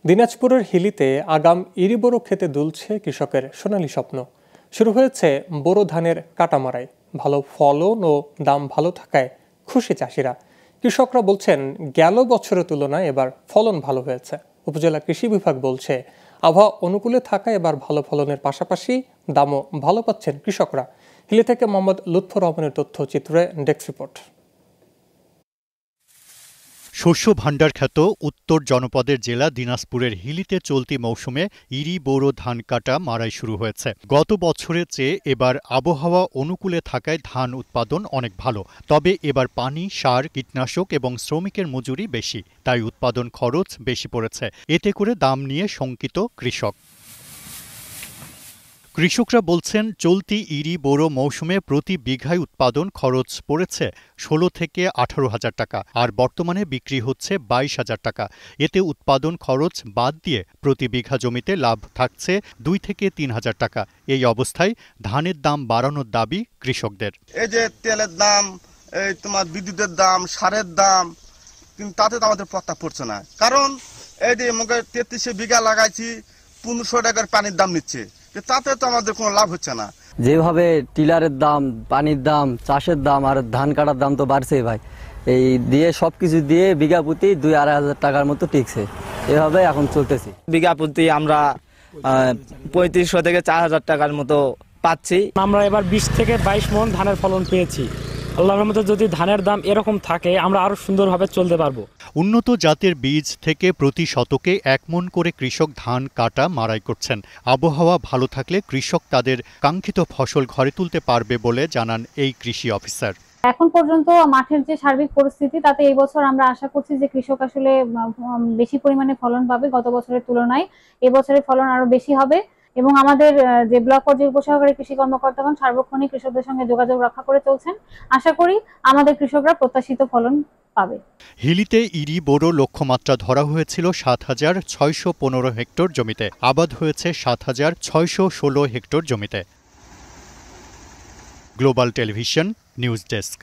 দিনাজপুরের হিলিতে আগাম ইরি বোরো খেতে দুলছে কৃষকের সোনালী স্বপ্ন। শুরু হয়েছে বোরো ধানের কাটামারাই। ভালো ফলন ও দাম ভালো থাকায় খুশি চাষিরা। কৃষকরা বলছেন গেল বছরের তুলনায় এবার ফলন ভালো হয়েছে। উপজেলা কৃষি বিভাগ বলছে আবহাওয়া অনুকূলে থাকায় এবার ভালো ফলনের পাশাপাশি দামও ভালো পাচ্ছেন কৃষকরা। হিলি থেকে মোহাম্মদ লুৎফর রহমানের তথ্যচিত্রে ডেস্ক রিপোর্ট। শস্য ভাণ্ডার খ্যাত উত্তর জনপদের জেলা দিনাজপুরের হিলিতে চলতি মৌসুমে ইরি বোরো ধান কাটা মারাই শুরু হয়েছে। গত বছরের চেয়ে এবার আবহাওয়া অনুকূলে থাকায় ধান উৎপাদন অনেক ভালো। তবে এবার পানি, সার, কীটনাশক এবং শ্রমিকের মজুরি বেশি, তাই উৎপাদন খরচ বেশি পড়েছে। এতে করে দাম নিয়ে শঙ্কিত কৃষক। কৃষকরা বলছেন চলতি ইরি বোরো মৌসুমে প্রতি বিঘায় উৎপাদন খরচ পড়েছে ১৬ থেকে ১৮ হাজার টাকা, আর বর্তমানে বিক্রি হচ্ছে ২২ হাজার টাকা। এতে উৎপাদন খরচ বাদ দিয়ে প্রতি বিঘা জমিতে লাভ থাকছে ২ থেকে ৩ হাজার টাকা। এই অবস্থায় ধানের দাম বাড়ানোর দাবি কৃষকদের। এই যে তেলের দাম, এই তোমার বিদ্যুতের দাম, সারের দাম, কিন্তু তাতে তো আমাদের পত্তা পড়ছে না। কারণ এই যে ৩৩ বিঘা লাগাইছি, ১৫০০ টাকার পানির দাম নিচ্ছে, তাতে তো আমাদের কোনো লাভ হচ্ছে না। যেভাবে টিলারের দাম, পানির দাম, চাষের দাম আর ধান কাটার দাম তো বাড়ছেই ভাই। এই দিয়ে সবকিছু দিয়ে বিঘা প্রতি ২-২.৫ হাজার টাকার মতো টিকছে। এভাবে এখন চলতেছি। বিঘা প্রতি আমরা ৩৫০০ থেকে ৪ হাজার টাকার মতো পাচ্ছি। আমরা এবার ২০ থেকে ২২ মণ ধানের ফলন পেয়েছি। আল্লাহর রহমতে যদি ধানের দাম এরকম থাকে আমরা আরো সুন্দরভাবে চলতে পারবো। উন্নত জাতের বীজ থেকে প্রতি শতকে ১ মণ করে কৃষক ধান কাটা মারাই করছেন। আবহাওয়া ভালো থাকলে কৃষক তাদের কাঙ্ক্ষিত ফসল ঘরে তুলতে পারবে বলে জানান এই কৃষি অফিসার। এখন পর্যন্ত মাঠের যে সার্বিক পরিস্থিতি, তাতে এই বছর আমরা আশা করছি যে কৃষক আসলে বেশি পরিমাণে ফলন পাবে গত বছরের তুলনায়। এবছরের ফলন আরো বেশি হবে এবং আমাদের যে ব্লক পর্যায়ে উপসহকারী কৃষি কর্মকর্তাগণ সার্বক্ষণিক কৃষকদের সঙ্গে যোগাযোগ রক্ষা করে চলছেন। আশা করি আমাদের কৃষকরা প্রত্যাশিত ফলন পাবে। হিলিতে ইরি বোরো লক্ষ্যমাত্রা ধরা হয়েছিল ৭,৬১৫ হেক্টর জমিতে, আবাদ হয়েছে ৭,৬১৬ হেক্টর জমিতে। Global television news desk.